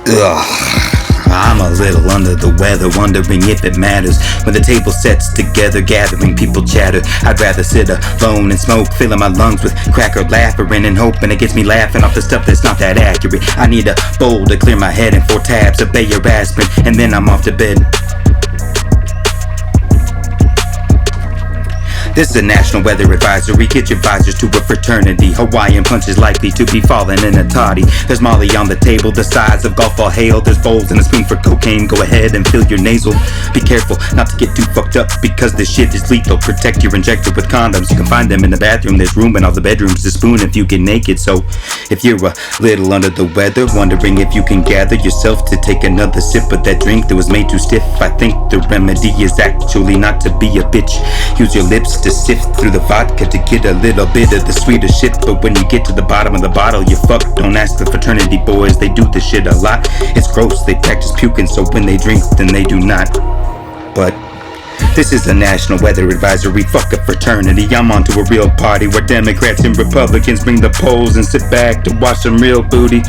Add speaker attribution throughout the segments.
Speaker 1: Ugh, I'm a little under the weather, wondering if it matters. When the table sets together, gathering people chatter. I'd rather sit alone and smoke, filling my lungs with cracker laughing and hoping it gets me laughing off the stuff that's not that accurate. I need a bowl to clear my head and 4 tabs of Bayer aspirin, and then I'm off to bed. This is a national weather advisory. Get your visors to a fraternity. Hawaiian punch is likely to be falling in a toddy. There's Molly on the table, the size of golf ball hail. There's bowls and a spoon for cocaine. Go ahead and fill your nasal. Be careful not to get too fucked up, because this shit is lethal. Protect your injector with condoms. You can find them in the bathroom. There's room in all the bedrooms to spoon if you get naked. So if you're a little under the weather, wondering if you can gather yourself to take another sip of that drink that was made too stiff, I think the remedy is actually not to be a bitch. Use your lips to sift through the vodka to get a little bit of the sweeter shit. But when you get to the bottom of the bottle, you fuck. Don't ask the fraternity boys, they do this shit a lot. It's gross, they practice puking, so when they drink, then they do not. But this is a national weather advisory. Fuck a fraternity, I'm on to a real party where Democrats and Republicans bring the polls and sit back to watch some real booty.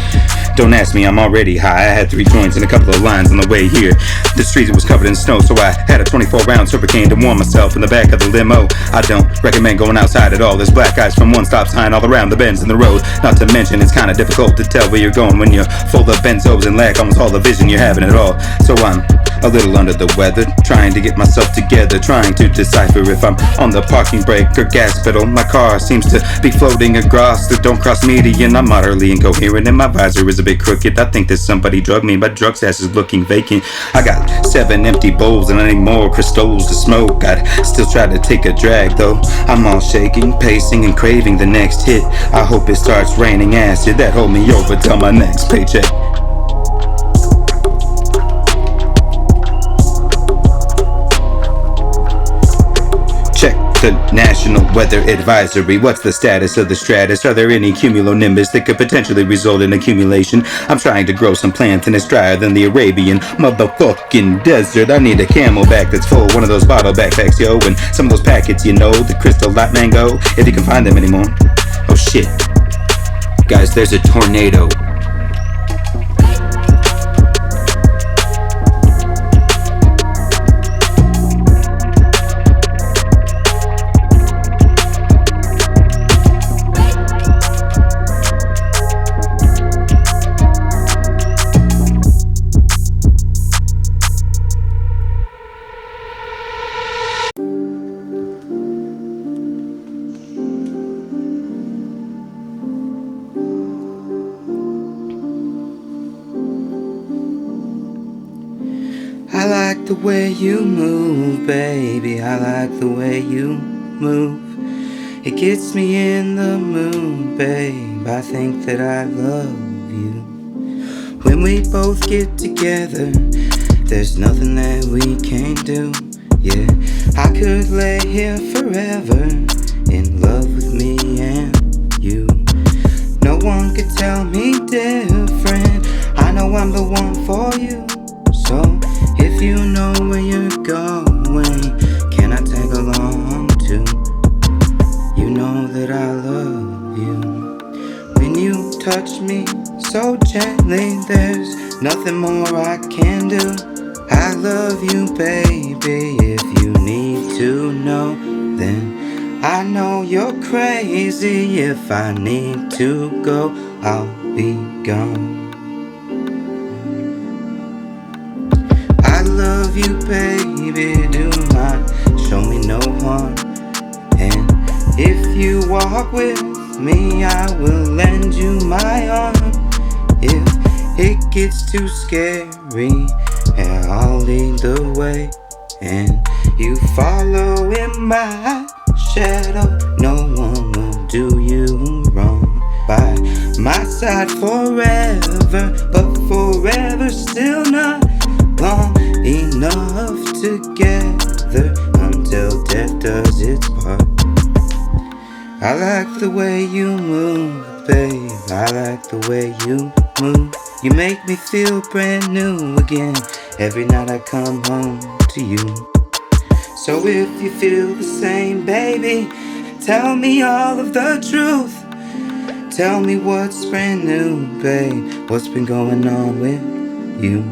Speaker 1: Don't ask me, I'm already high. I had 3 joints and a couple of lines on the way here. The street was covered in snow, so I had a 24-round silver cane to warm myself in the back of the limo. I don't recommend going outside at all. There's black guys from one stop sign all around the bends in the road. Not to mention, it's kinda difficult to tell where you're going when you're full of benzos and lack almost all the vision you're having at all. So I'm a little under the weather, trying to get myself together, trying to decipher if I'm on the parking brake or gas pedal. My car seems to be floating across the don't cross median. I'm utterly incoherent and my visor is a bit crooked. I think that somebody drugged me. My drug stash is looking vacant. I got 7 empty bowls and I need more crystals to smoke. I'd still try to take a drag though. I'm all shaking, pacing and craving the next hit. I hope it starts raining acid that hold me over till my next paycheck. Check the National Weather Advisory. What's the status of the stratus? Are there any cumulonimbus that could potentially result in accumulation? I'm trying to grow some plants and it's drier than the Arabian motherfucking desert. I need a camelback that's full, one of those bottle backpacks, yo, and some of those packets, you know, the crystal light mango, if you can find them anymore. Oh shit. Guys, there's a tornado. I like the way you move, baby. I like the way you move. It gets me in the mood, babe. I think that I love you. When we both get together, there's nothing that we can't do. Yeah, I could lay here forever in love with me and you. No one could tell me different. I know I'm the one for you. So if you know where you're going, can I tag along too? You know that I love you. When you touch me so gently, there's nothing more I can do. I love you, baby. If you need to know, then I know you're crazy. If I need to go, I'll be gone. I love you, baby, do not show me no harm. And if you walk with me, I will lend you my arm. If it gets too scary, yeah, I'll lead the way. And you follow in my shadow, no one will do you wrong. By my side forever, but forever still not long enough together until death does its part. I like the way you move, babe. I like the way you move. You make me feel brand new again every night I come home to you. So if you feel the same, baby, tell me all of the truth. Tell me what's brand new, babe. What's been going on with You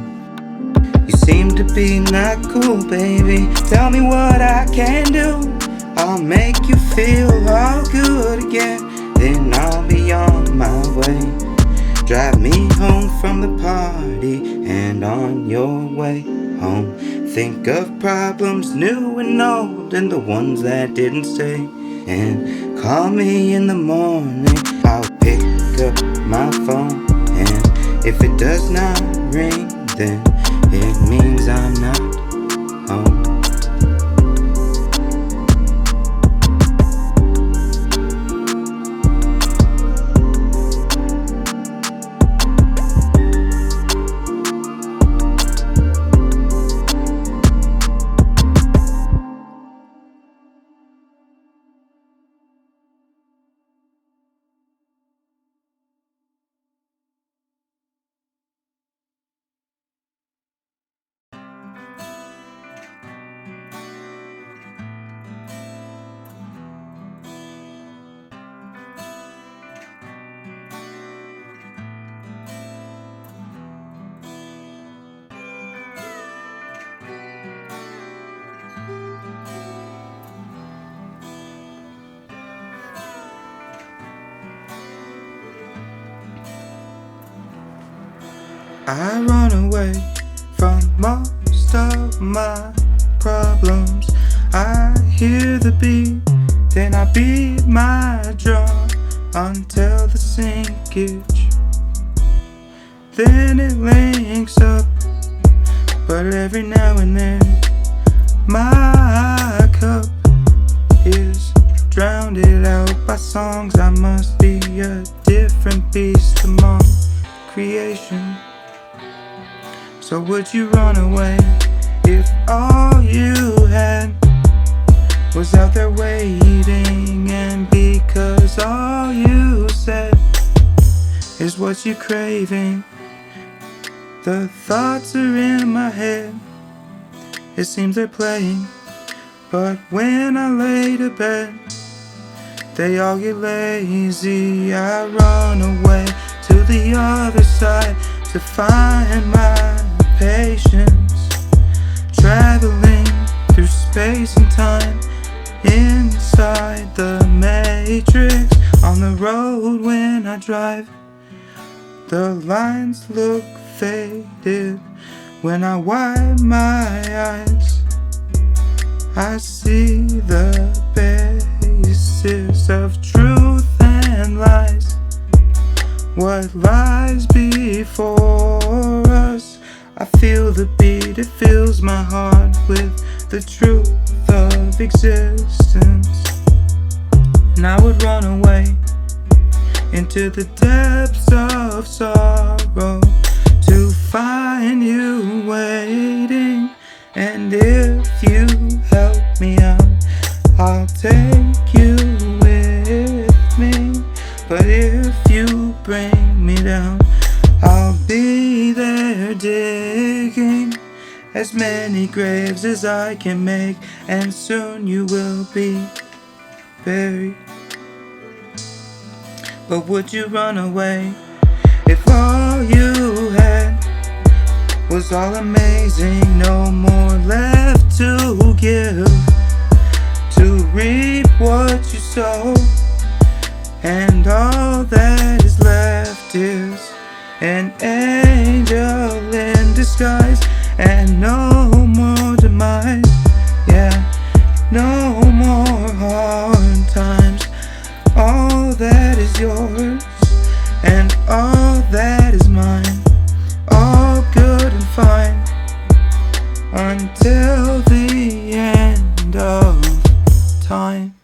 Speaker 1: seem to be not cool, baby. Tell me what I can do. I'll make you feel all good again. Then I'll be on my way. Drive me home from the party, and on your way home, think of problems new and old, and the ones that didn't stay. And call me in the morning, I'll pick up my phone. And if it does not ring, then it means I'm not home. I run away from most of my problems. I hear the beat, then I beat my drum until the sinkage. Then it links up, but every now and then my cup is drowned out by songs. I must be a different beast among creation. So would you run away if all you had was out there waiting? And because all you said is what you're craving, the thoughts are in my head, it seems they're playing. But when I lay to bed, they all get lazy. I run away to the other side to find my patience, traveling through space and time, inside the matrix. On the road when I drive, the lines look faded. When I wipe my eyes, I see the basis of truth and lies. What lies before us? I feel the beat, it fills my heart with the truth of existence. And I would run away into the depths of sorrow to find you waiting. And if you help me out, I'll take you with me. But if you bring me down, I'll be there digging as many graves as I can make, and soon you will be buried. But would you run away if all you had was all amazing? No more left to give, to reap what you sow, and all that is left is an angel in disguise. And no more demise, yeah, no more hard times. All that is yours and all that is mine, all good and fine until the end of time.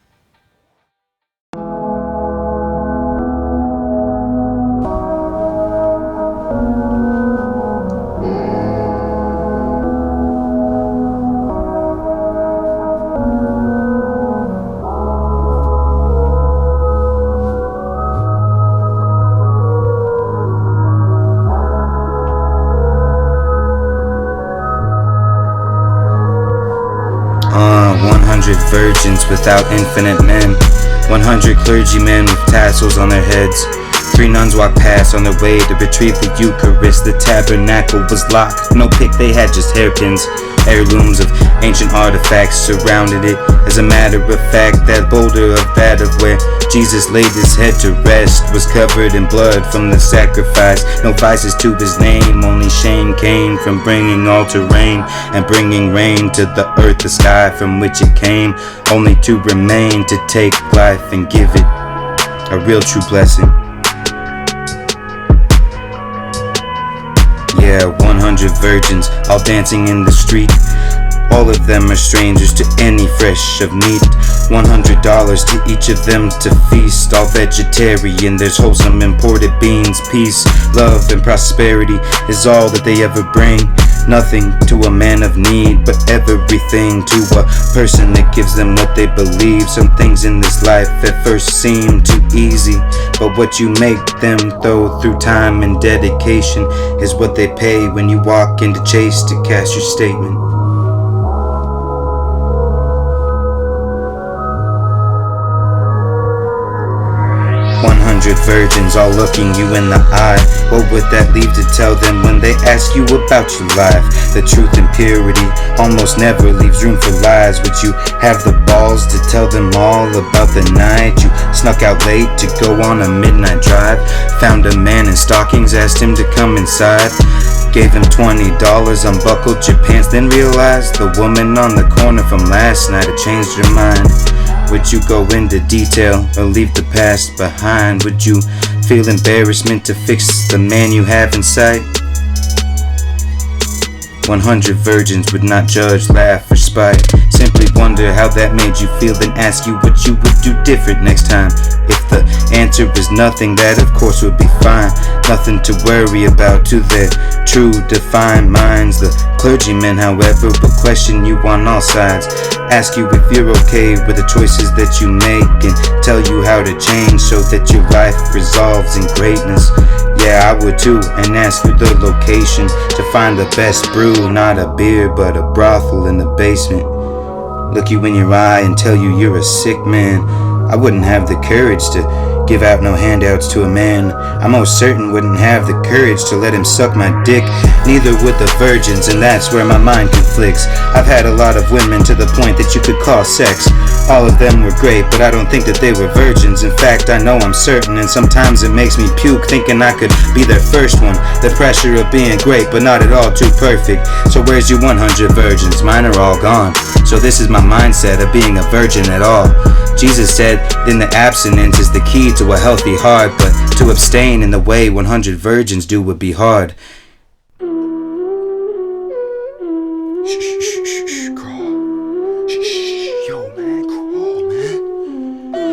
Speaker 1: 100 virgins without infinite men, 100 clergymen with tassels on their heads, 3 nuns walked past on their way to retrieve the Eucharist. The tabernacle was locked, no pick, they had just hairpins. Heirlooms of ancient artifacts surrounded it. As a matter of fact, that boulder of that of where Jesus laid his head to rest was covered in blood from the sacrifice. No vices to his name, only shame came from bringing all to rain and bringing rain to the earth, the sky from which it came, only to remain, to take life and give it a real true blessing. Yeah, 100 virgins all dancing in the street. All of them are strangers to any fresh of meat. $100 to each of them to feast. All vegetarian, there's wholesome imported beans. Peace, love, and prosperity is all that they ever bring. Nothing to a man of need, but everything to a person that gives them what they believe. Some things in this life at first seem too easy, but what you make them though through time and dedication is what they pay when you walk into Chase to cast your statement. 100 virgins all looking you in the eye. What would that leave to tell them when they ask you about your life? The truth and purity almost never leaves room for lies. Would you have the balls to tell them all about the night you snuck out late to go on a midnight drive? Found a man in stockings, asked him to come inside. Gave him $20, unbuckled your pants, then realized the woman on the corner from last night had changed her mind. Would you go into detail or leave the past behind? Would you feel embarrassment to fix the man you have in sight? 100 virgins would not judge, laugh, or spite. Simply wonder how that made you feel, then ask you what you would do different next time. If the answer is nothing, that of course would be fine. Nothing to worry about to their true defined minds. The clergymen, however, will question you on all sides. Ask you if you're okay with the choices that you make, and tell you how to change so that your life resolves in greatness. Yeah, I would too, and ask you the location to find the best brew. Not a beer, but a brothel in the basement. Look you in your eye and tell you you're a sick man. I wouldn't have the courage to give out no handouts to a man. I most certain wouldn't have the courage to let him suck my dick. Neither would the virgins, and that's where my mind conflicts. I've had a lot of women to the point that you could call sex. All of them were great, but I don't think that they were virgins. In fact, I know I'm certain, and sometimes it makes me puke thinking I could be their first one. The pressure of being great, but not at all too perfect. So where's your 100 virgins? Mine are all gone. So this is my mindset of being a virgin at all. Jesus said, then the abstinence is the key to a healthy heart, but to abstain in the way 100 virgins do would be hard.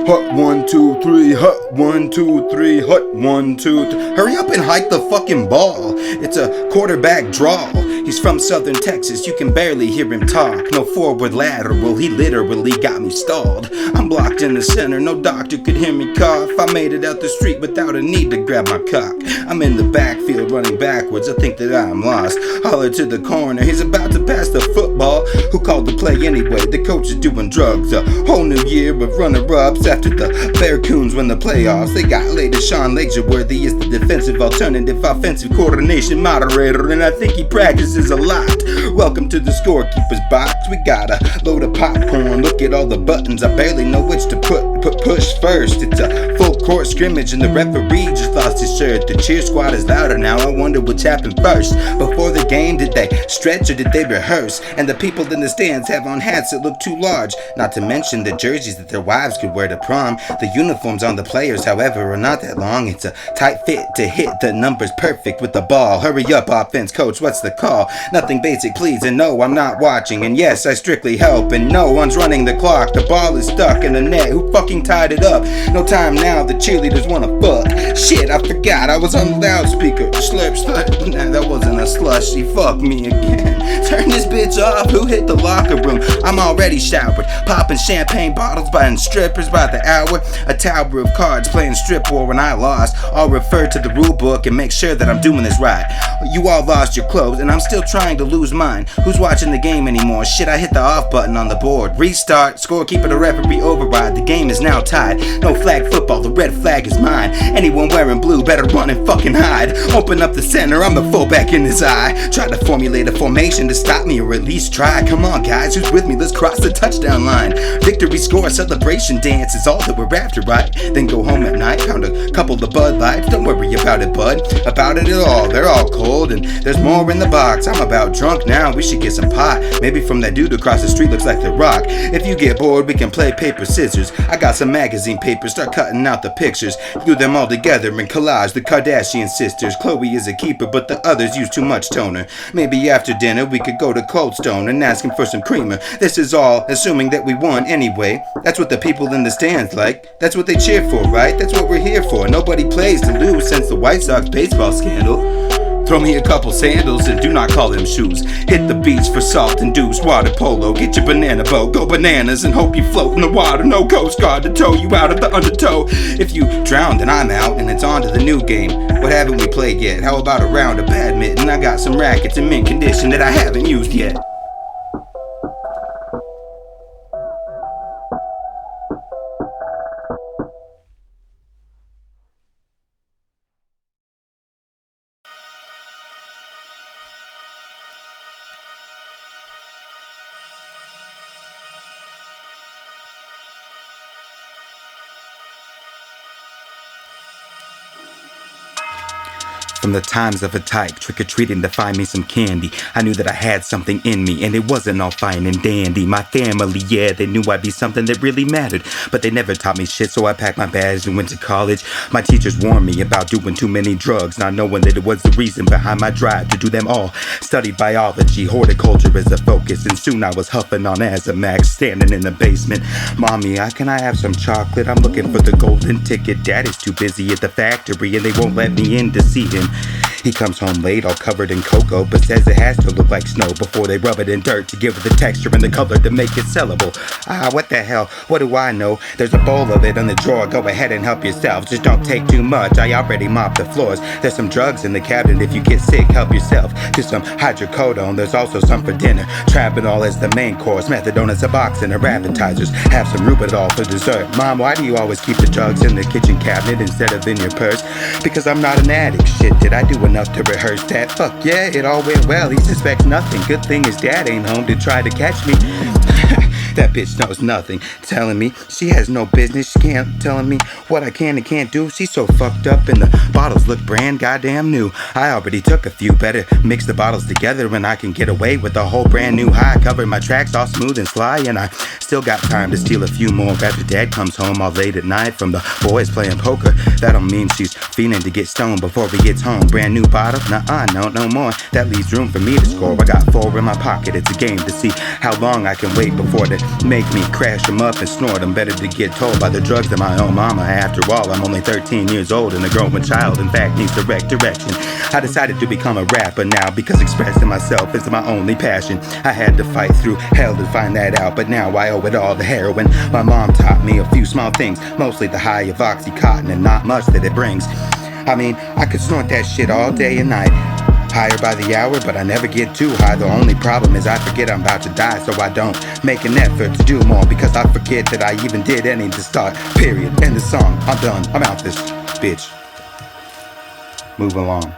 Speaker 2: Hut 1, 2, 3, hut 1, 2, 3, hut 1, 2, 3. Hurry up and hike the fucking ball. It's a quarterback draw. He's from southern Texas, you can barely hear him talk. No forward lateral, he literally got me stalled. I'm blocked in the center, no doctor could hear me cough. I made it out the street without a need to grab my cock. I'm in the backfield running backwards, I think that I'm lost. Holler to the corner, he's about to pass the football. Who called the play anyway? The coach is doing drugs. A whole new year of runner-ups after the Bearcoons win the playoffs. They got later Sean Lagerworthy is the defensive alternative, offensive coordination moderator, and I think he practices a lot. Welcome to the scorekeeper's box. We got a load of popcorn. Look at all the buttons. I barely know which to push first. It's a full court scrimmage and the referee just lost his shirt. The cheer squad is louder now. I wonder which happened first. Before the game, did they stretch or did they rehearse? And the people in the stands have on hats that look too large. Not to mention the jerseys that their wives could wear to prom. The uniforms on the players, however, are not that long. It's a tight fit to hit the numbers perfect with the ball. Hurry up, offense coach, what's the call? Nothing basic, please, and no, I'm not watching. And yes, I strictly help, and no one's running the clock. The ball is stuck in the net, who fucking tied it up? No time now, the cheerleaders wanna fuck. Shit, I forgot, I was on the loudspeaker. Slurp, slurp, nah, that wasn't a slushy. Fuck me again. Turn this bitch off, who hit the locker room? I'm already showered, popping champagne bottles, buying strippers by the the hour. A tower of cards playing strip war when I lost. I'll refer to the rule book and make sure that I'm doing this right. You all lost your clothes and I'm still trying to lose mine. Who's watching the game anymore? Shit, I hit the off button on the board. Restart, scorekeeper, the referee override. The game is now tied. No flag football, the red flag is mine. Anyone wearing blue better run and fucking hide. Open up the center, I'm the fullback in his eye. Try to formulate a formation to stop me or at least try. Come on guys, who's with me? Let's cross the touchdown line. Victory score, celebration dance is all that we're after, right? Then go home at night, pound a couple of Bud Lights. Don't worry about it, bud. About it at all, they're all cold and there's more in the box. I'm about drunk now, we should get some pot. Maybe from that dude across the street looks like The Rock. If you get bored, we can play paper scissors. I got some magazine papers, start cutting out the pictures. Glue them all together and collage the Kardashian sisters. Chloe is a keeper, but the others use too much toner. Maybe after dinner we could go to Cold Stone and ask him for some creamer. This is all assuming that we won anyway. That's what the people in the stands like. That's what they cheer for, right? That's what we're here for. Nobody plays to lose since the White Sox baseball scandal. Throw me a couple sandals and do not call them shoes. Hit the beach for salt and dews, water polo. Get your banana boat, go bananas and hope you float in the water. No Coast Guard to tow you out of the undertow. If you drown, then I'm out and it's on to the new game. What haven't we played yet? How about a round of badminton? I got some rackets in mint condition that I haven't used yet. From the times of a tyke, trick-or-treating to find me some candy. I knew that I had something in me, and it wasn't all fine and dandy. My family, yeah, they knew I'd be something that really mattered, but they never taught me shit, so I packed my bags and went to college. My teachers warned me about doing too many drugs, not knowing that it was the reason behind my drive to do them all. Studied biology, horticulture as a focus, and soon I was huffing on Azamax, standing in the basement. Mommy, can I have some chocolate? I'm looking for the golden ticket. Daddy's too busy at the factory, and they won't let me in to see him. He comes home late, all covered in cocoa, but says it has to look like snow before they rub it in dirt to give it the texture and the color to make it sellable. What the hell? What do I know? There's a bowl of it in the drawer. Go ahead and help yourself. Just don't take too much. I already mopped the floors. There's some drugs in the cabinet. If you get sick, help yourself to some hydrocodone. There's also some for dinner. Tramadol as the main course. Methadone as a box and her appetizers. Have some Rubidol for dessert. Mom, why do you always keep the drugs in the kitchen cabinet instead of in your purse? Because I'm not an addict. Shit, did I do enough to rehearse that? Fuck yeah, it all went well. He suspects nothing. Good thing his dad ain't home to try to catch me. That bitch knows nothing. Telling me she has no business. She can't telling me what I can and can't do. She's so fucked up and the bottles look brand goddamn new. I already took a few. Better mix the bottles together and I can get away with a whole brand new high. Covering my tracks all smooth and sly, and I still got time to steal a few more after dad comes home all late at night from the boys playing poker. That don't mean she's feeling to get stoned before he gets home. Brand new bottle? Nuh-uh, no more. That leaves room for me to score. I got 4 in my pocket. It's a game to see how long I can wait before they make me crash them up and snort them. Better to get told by the drugs than my own mama. After all, I'm only 13 years old and a growing child, in fact, needs direct direction. I decided to become a rapper now because expressing myself is my only passion. I had to fight through hell to find that out, but now I owe it all to heroin. My mom taught me a few small things, mostly the high of Oxycontin and not much that it brings. I mean, I could snort that shit all day and night. Higher by the hour, but I never get too high. The only problem is I forget I'm about to die, so I don't make an effort to do more because I forget that I even did any to start. Period. End the song. I'm done. I'm out this bitch. Move along.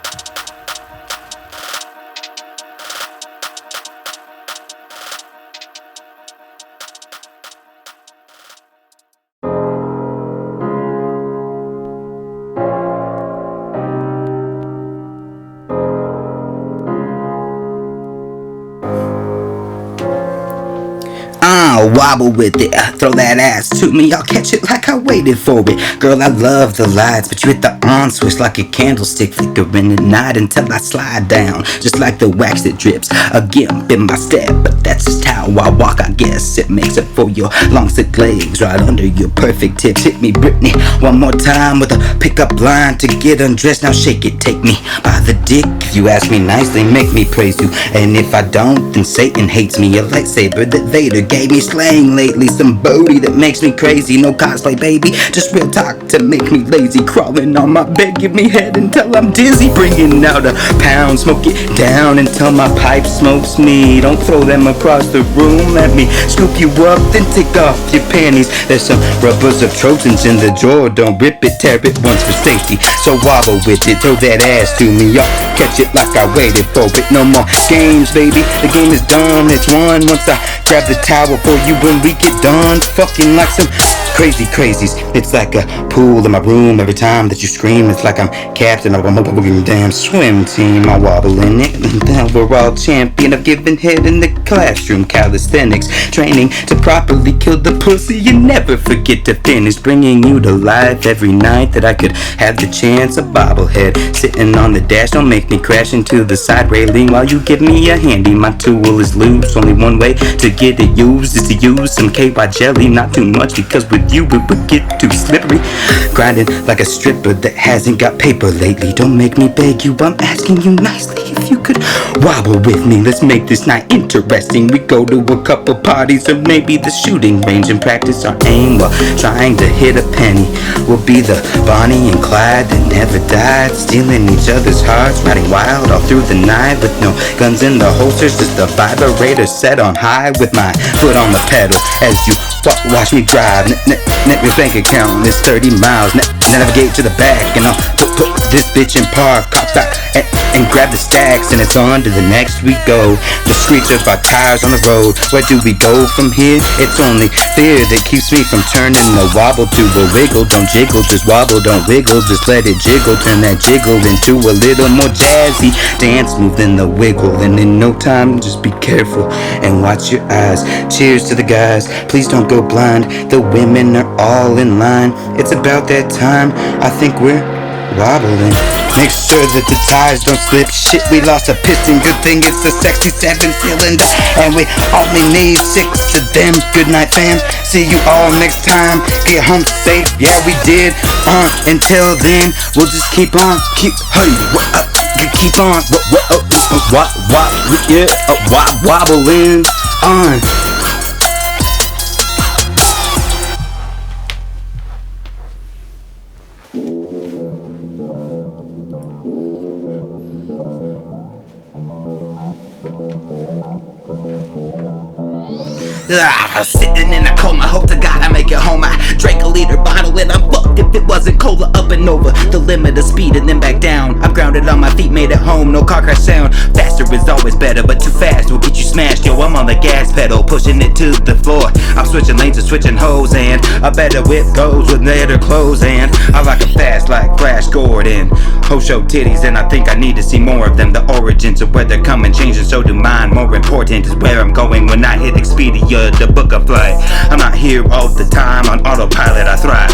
Speaker 2: Wobble with it, throw that ass to me, I'll catch it like I waited for it. Girl, I love the lights, but you hit the on switch like a candlestick flickering at night until I slide down, just like the wax that drips. A gimp in my step, but that's just how I walk, I guess. It makes it for your long thick legs, right under your perfect tips. Hit me, Britney, one more time with a pickup line to get undressed. Now shake it, take me by the dick. If you ask me nicely, make me praise you, and if I don't, then Satan hates me. A lightsaber that Vader gave me.
Speaker 1: slaying lately. Some booty that makes me crazy. No cosplay, baby, just real talk to make me lazy. Crawling on my bed, give me head until I'm dizzy. Bringing out a pound, smoke it down until my pipe smokes me. Don't throw them across the room, let me scoop you up, then take off your panties. There's some rubbers of Trojans in the drawer. Don't rip it, tear it once for safety. So wobble with it, throw that ass to me. I'll catch it like I waited for it. No more games, baby, the game is done. It's won once I grab the towel for you when we get done. Fucking like some crazy crazies. It's like a pool in my room. Every time that you scream, it's like I'm captain of a motherfucking damn swim team. I wobble in it, now we're all champion of giving head in the classroom. Calisthenics training to properly kill the pussy and never forget to finish. Bringing you to life every night that I could have the chance. A bobblehead sitting on the dash, don't make me crash into the side railing while you give me a handy. My tool is loose, only one way to get it used is to use some KY jelly. Not too much, because with you it would get too slippery. Grinding like a stripper that hasn't got paper lately. Don't make me beg you, I'm asking you nicely. If you could wobble with me, let's make this night interesting. We go to a couple parties or maybe the shooting range and practice our aim while trying to hit a penny. We'll be the Bonnie and Clyde that never died, stealing each other's hearts, riding wild all through the night with no guns in the holsters, just a vibrator set on high with my foot on the pedal as you watch me drive. Net your bank account is 30 miles. Navigate to the back and I'll put this bitch in park. Cop back and grab the stacks, and it's on to the next we go. The screech of our tires on the road. Where do we go from here? It's only fear that keeps me from turning the wobble to a wiggle. Don't jiggle, just wobble, don't wiggle, just let it jiggle. Turn that jiggle into a little more jazzy dance move than the wiggle. And in no time, just be careful and watch your eyes. Cheers to the guys, please don't go blind. The women are all in line. It's about that time, I think we're wobbling. Make sure that the tires don't slip. Shit, we lost a piston. Good thing it's a sexy 7-cylinder, and we only need 6 of them. Good night, fam. See you all next time. Get home safe. Yeah, we did. Until then, we'll just keep on. Keep on. Wobbling on.
Speaker 3: Sitting in a coma, hope to God I make it home. I drank a liter bottle and I'm fucked if it wasn't cola. Up and over the limit of speed and then back down. I'm grounded on my feet, made it home, no car crash sound. Faster is always better, but too fast will get you smashed. Yo, I'm on the gas pedal, pushing it to the floor. I'm switching lanes and switching hoes, and a better whip goes with better clothes. And I like them fast like Flash Gordon. Ho show titties, and I think I need to see more of them. The origins of where they're coming, changing, so do mine. More important is where I'm going when I hit Expedia, the book of flight. I'm not here all the time, on autopilot I thrive.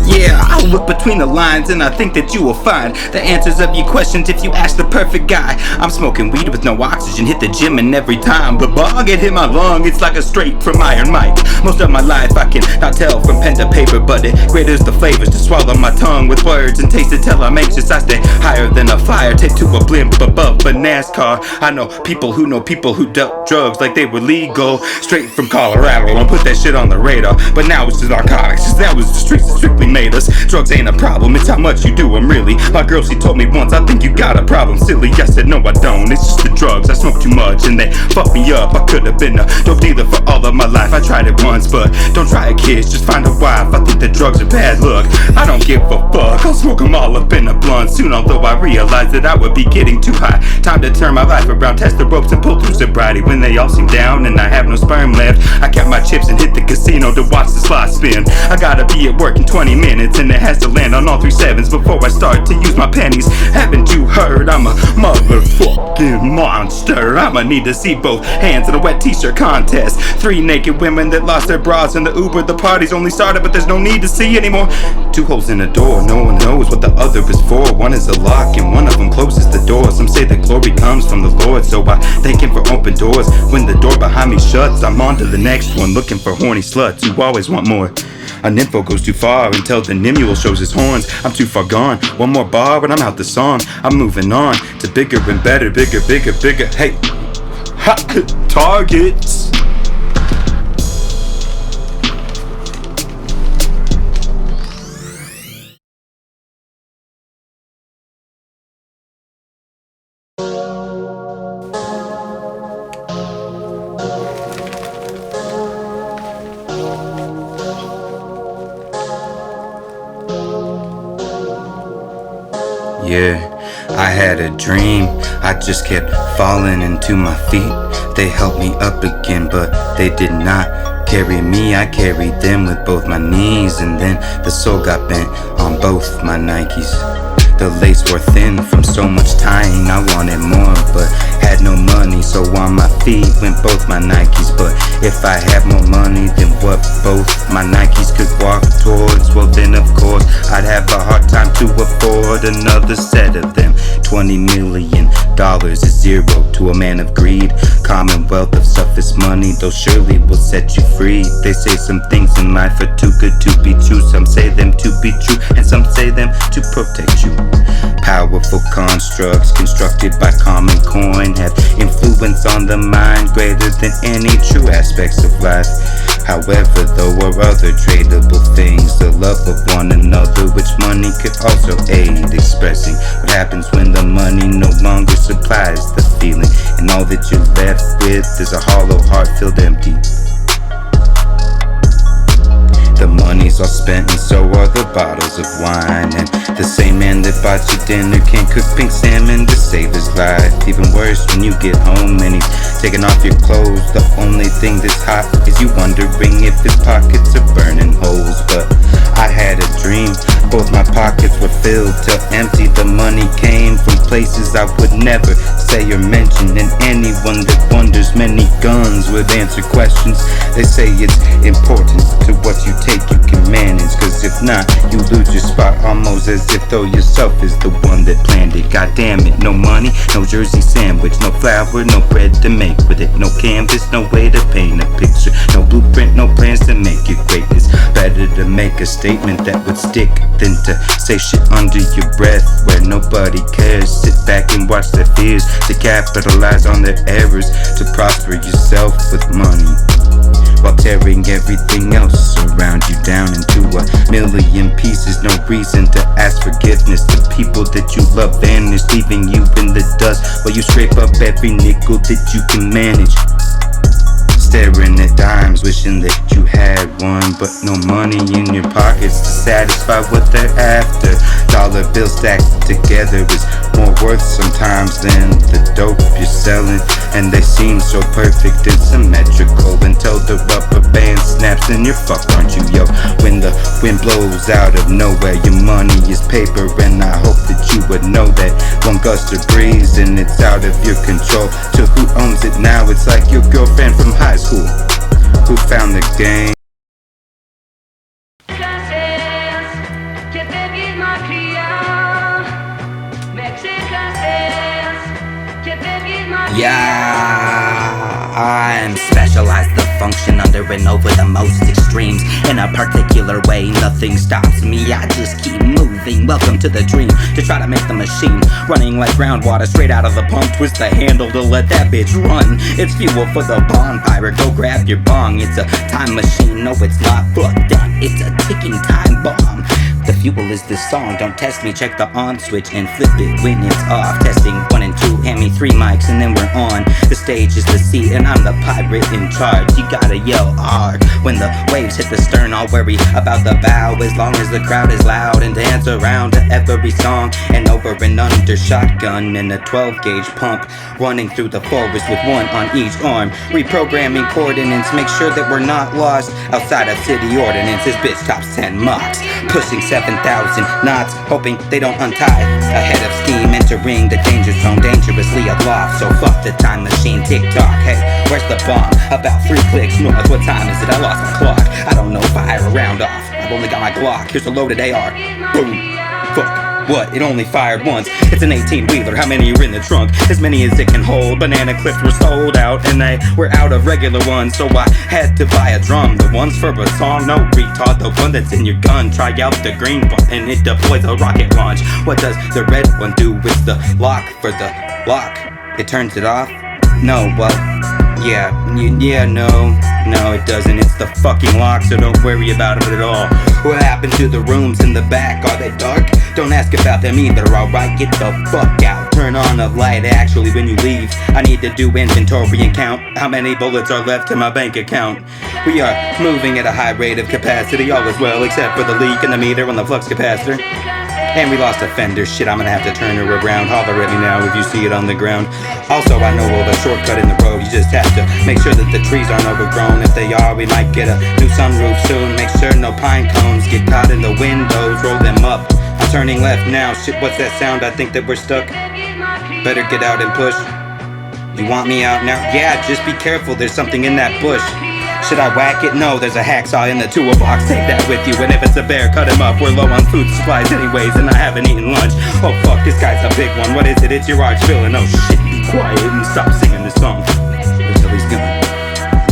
Speaker 3: Yeah, I'll look between the lines and I think that you will find the answers of your questions if you ask the perfect guy. I'm smoking weed with no oxygen, hit the gym, and every time the bog it hit my lung, it's like a straight from Iron Mike. Most of my life I can not tell from pen to paper, but it greaters the flavors to swallow my tongue with words and taste it till I'm anxious. I stay higher than a fire, take to a blimp above a NASCAR. I know people who dealt drugs like they were legal, straight from Colorado. Don't put that shit on the radar, but now it's just narcotics. That was the streets that strictly made us. Drugs ain't a problem, it's how much you do them, really. My girl, she told me once, I think you got a problem, silly. I said no I don't, it's just the drugs. I smoke too much and they fucked me up. I could have been a dope dealer for all of my life. I tried it once, but don't try it, kids, just find a wife. I think that drugs are bad luck, I don't give a fuck. I'll smoke them all up in a blunt soon, although I realized that I would be getting too high. Time to turn my life around, test the ropes and pull through sobriety. When they all seem down and I have no sperm left, I count my chips and hit the casino to watch the slots spin. I gotta be at work in 20 minutes and it has to land on all 3 sevens before I start to use my pennies. Haven't you heard? I'm a motherfucking monster. I'ma need to see both hands in a wet t-shirt contest. 3 naked women that lost their bras in the Uber. The party's only started, but there's no need to see anymore. 2 holes in the door, no one knows what the other is for. One is a lock and one of them closes the door. Some say that glory comes from the Lord, so I thank him for open doors. When the door behind me shuts, I'm on to the next one, looking for horny sluts who always want more.
Speaker 1: A nympho goes too far until the nimule shows his horns. I'm too far gone, one more bar and I'm out the song. I'm moving on to bigger and better, bigger, hey, ha, targets.
Speaker 2: Yeah, I had a dream, I just kept falling into my feet. They helped me up again, but they did not carry me. I carried them with both my knees, and then the sole got bent on both my Nikes. The lace wore thin from so much tying. I wanted more, but had no money, so on my feet went both my Nikes. But if I had more money than what both my Nikes could walk towards, well then of course I'd have a hard time to afford another set of them. $20 million is zero to a man of greed. Commonwealth of stuff is money, though surely will set you free. They say some things in life are too good to be true. Some say them to be true, and some say them to protect you. Powerful constructs constructed by common coin have influence on the mind greater than any true aspects of life. However, there are other tradable things, the love of one another, which money could also aid expressing. What happens when the money no longer supplies the feeling, and all that you're left with is a hollow heart filled empty. The money's all spent and so are the bottles of wine, and the same man that bought you dinner can't cook pink salmon to save his life. Even worse when you get home and he's taking off your clothes. The only thing that's hot is you wondering if his pockets are burning holes. But I had a dream, both my pockets were filled till empty. The money came from places I would never say or mention, and anyone that wonders many guns would answer questions. They say it's important to what you take you can manage, cause if not, you lose your spot almost as if though yourself is the one that planned it. God damn it, no money, no jersey sandwich, no flour, no bread to make with it, no canvas, no way to paint a picture, no blueprint, no plans to make it greatness. Better to make a statement that would stick than to say shit under your breath where nobody cares. Sit back and watch their fears to capitalize on their errors, to prosper yourself with money, while tearing everything else around you down into a million pieces. No reason to ask forgiveness. The people that you love vanish, leaving you in the dust while you scrape up every nickel that you can manage. Staring at dimes, wishing that you had one, but no money in your pockets to satisfy what they're after. Dollar bills stacked together is more worth sometimes than the dope you're selling, and they seem so perfect and symmetrical until the rubber band snaps and you're fucked, aren't you, yo? When the wind blows out of nowhere, your money is paper, and I hope that you would know that one gust of breeze and it's out of your control. To who owns it now? It's like your girlfriend from high school who found the game.
Speaker 3: Yeah, I'm specialized to function under and over the most extremes. In a particular way, nothing stops me, I just keep moving. Welcome to the dream, to try to make the machine running like groundwater straight out of the pump. Twist the handle to let that bitch run. It's fuel for the bonfire, go grab your bong. It's a time machine, no it's not, fuck that, it's a ticking time bomb. The fuel is this song, don't test me, check the on switch and flip it when it's off. Testing 1 and 2, hand me 3 mics and then we're on. The stage is the seat and I'm the pirate in charge. You gotta yell hard when the waves hit the stern. I'll worry about the bow as long as the crowd is loud, and dance around to every song and over and under. Shotgun and a 12 gauge pump running through the forest with one on each arm. Reprogramming coordinates, make sure that we're not lost outside of city ordinance. This bitch tops 10 mocks, pushing 7,000 knots, hoping they don't untie. Ahead of steam, entering the danger zone, dangerously aloft. So fuck the time machine, tick-tock. Hey, where's the bomb? About 3 clicks north. What time is it? I lost my clock. I don't know, fire a round off. I've only got my Glock. Here's a loaded AR. Boom. Fuck. What? It only fired once. It's an 18-wheeler. How many are in the trunk? As many as it can hold. Banana clips were sold out, and they were out of regular ones, so I had to buy a drum. The ones for a song? No, retard. The one that's in your gun. Try out the green button. It deploys a rocket launch. What does the red one do? It's the lock for the lock. It turns it off? No, well, no, it doesn't. It's the fucking lock, so don't worry about it at all. What happened to the rooms in the back? Are they dark? Don't ask about them either, alright? Get the fuck out. Turn on a light, actually, when you leave. I need to do inventory and count how many bullets are left in my bank account. We are moving at a high rate of capacity, all is well, except for the leak in the meter on the flux capacitor. And we lost a fender. Shit, I'm gonna have to turn her around. Holler at me now if you see it on the ground. Also, I know of a shortcut in the road. You just have to make sure that the trees aren't overgrown. If they are, we might get a new sunroof soon. Make sure no pine cones get caught in the windows. Roll them up. I'm turning left now. Shit, what's that sound? I think that we're stuck. Better get out and push. You want me out now? Yeah, just be careful. There's something in that bush. Should I whack it? No, there's a hacksaw in the toolbox. Take that with you, and if it's a bear, cut him up. We're low on food supplies anyways, and I haven't eaten lunch. Oh fuck, this guy's a big one. What is it? It's your arch villain. Oh shit, be quiet and stop singing this song. Wait till he's gone.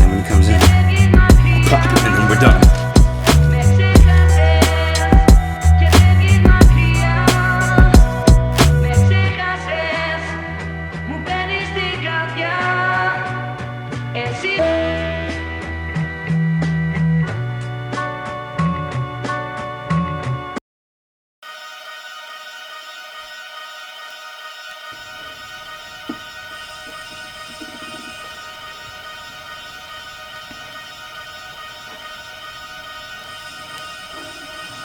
Speaker 3: Then when he comes in, I'll pop him and then we're done.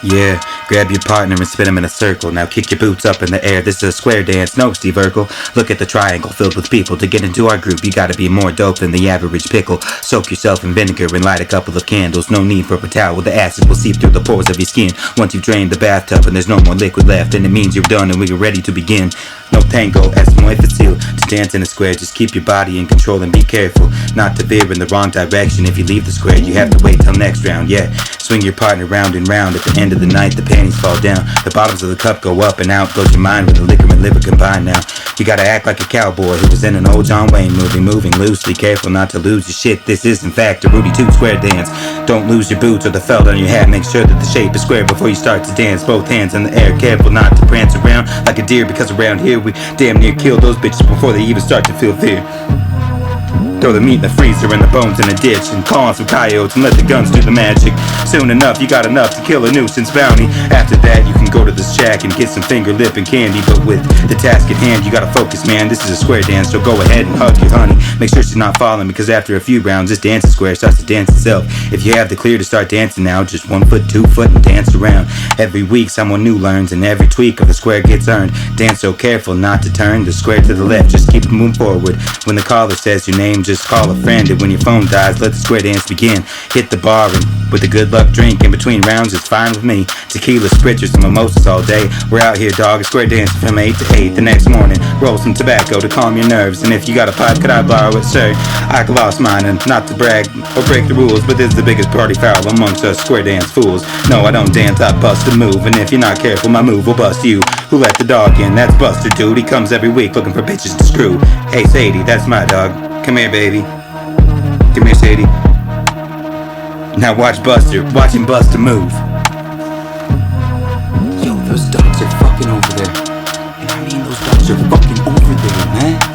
Speaker 1: Yeah, grab your partner and spin him in a circle. Now kick your boots up in the air. This is a square dance, no Steve Urkel. Look at the triangle filled with people. To get into our group, you gotta be more dope than the average pickle. Soak yourself in vinegar and light a couple of candles. No need for a towel, the acid will seep through the pores of your skin. Once you've drained the bathtub and there's no more liquid left, then it means you're done and we're ready to begin. No tango, es muy facil. To dance in a square, just keep your body in control and be careful not to veer in the wrong direction. If you leave the square, you have to wait till next round, yeah. Swing your partner round and round. At the end of the night, the panties fall down. The bottoms of the cup go up and out. Goes your mind when the liquor and liver combine now. You gotta act like a cowboy who was in an old John Wayne movie. Moving loosely, careful not to lose your shit. This is in fact a Rudy 2 square dance. Don't lose your boots or the felt on your hat. Make sure that the shape is square before you start to dance. Both hands in the air, careful not to prance around like a deer, because around here we damn near kill those bitches before they even start to feel fear. Throw the meat in the freezer and the bones in a ditch, and call on some coyotes and let the guns do the magic. Soon enough, you got enough to kill a nuisance bounty. After that, you can go to the shack and get some finger lip and candy. But with the task at hand, you gotta focus, man. This is a square dance, so go ahead and hug your honey. Make sure she's not falling, because after a few rounds, this dancing square starts to dance itself. If you have the clear to start dancing now, just 1 foot, 2 foot, and dance around. Every week, someone new learns, and every tweak of the square gets earned. Dance so careful not to turn the square to the left. Just keep moving forward. When the caller says your name, just call a friend. And when your phone dies, let the square dance begin. Hit the bar, and with a good luck drink in between rounds, it's fine with me. Tequila, spritzers, and mimosas all day. We're out here, dog, square dancing from 8 to 8. The next morning, roll some tobacco to calm your nerves. And if you got a pipe, could I borrow it, sir? I lost mine, and not to brag or break the rules, but this is the biggest party foul amongst us square dance fools. No, I don't dance, I bust a move. And if you're not careful, my move will bust you. Who let the dog in? That's Buster, dude. He comes every week looking for bitches to screw. Hey, Sadie, that's my dog. Come here, baby. Come here, Sadie. Now watch Buster. Watch him bust a move. Yo, those dogs are fucking over there. And I mean, those dogs are fucking over there, man.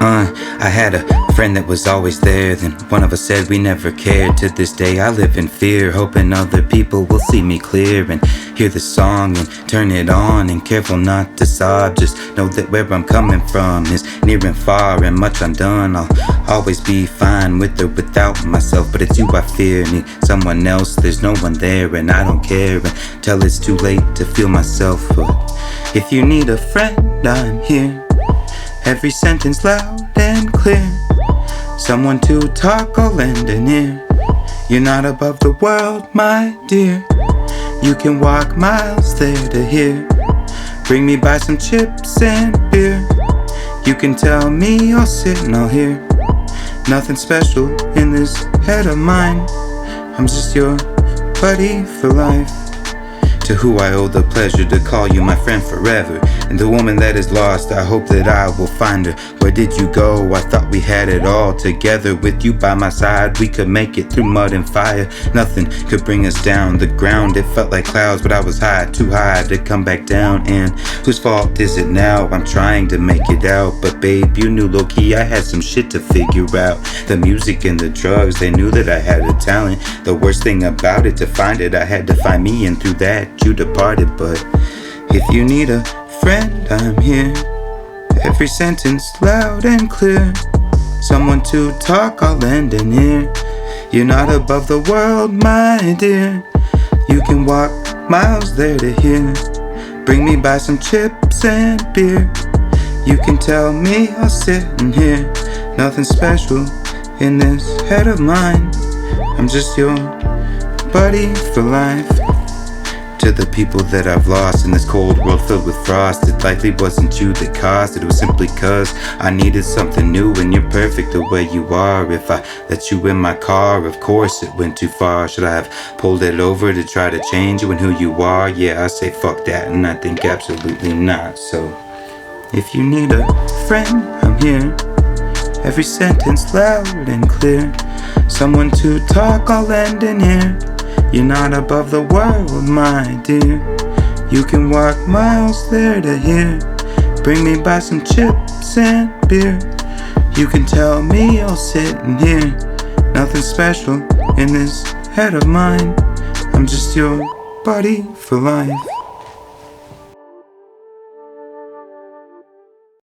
Speaker 1: I had a friend that was always there. Then one of us said we never cared. To this day I live in fear, hoping other people will see me clear and hear the song and turn it on. And careful not to sob, just know that where I'm coming from is near and far and much undone. I'll always be fine with or without myself, but it's you I fear. Need someone else, there's no one there, and I don't care until it's too late to feel myself. But if you need a friend, I'm here. Every sentence loud and clear. Someone to talk or lend an ear. You're not above the world, my dear. You can walk miles there to hear. Bring me by some chips and beer. You can tell me I'll sit and I'll hear. Nothing special in this head of mine. I'm just your buddy for life. To who I owe the pleasure to call you my friend forever. And the woman that is lost, I hope that I will find her. Where did you go? I thought we had it all together. With you by my side, we could make it through mud and fire. Nothing could bring us down. The ground, it felt like clouds, but I was high, too high to come back down. And whose fault is it now? I'm trying to make it out, but babe, you knew low-key I had some shit to figure out. The music and the drugs, they knew that I had a talent. The worst thing about it, to find it, I had to find me, and through that you departed. But if you need a friend, I'm here. Every sentence loud and clear. Someone to talk, I'll lend an ear. You're not above the world, my dear. You can walk miles there to hear. Bring me by some chips and beer. You can tell me I'll sit and hear. Nothing special in this head of mine. I'm just your buddy for life. To the people that I've lost in this cold world filled with frost, it likely wasn't you that caused it. It was simply cause I needed something new, and you're perfect the way you are. If I let you in my car, of course it went too far. Should I have pulled it over to try to change you and who you are? Yeah, I say fuck that, and I think absolutely not. So if you need a friend, I'm here. Every sentence loud and clear. Someone to talk, I'll lend an ear. You're not above the world, my dear. You can walk miles there to hear. Bring me by some chips and beer. You can tell me I'll sit and hear. Nothing special in this head of mine. I'm just your buddy for life.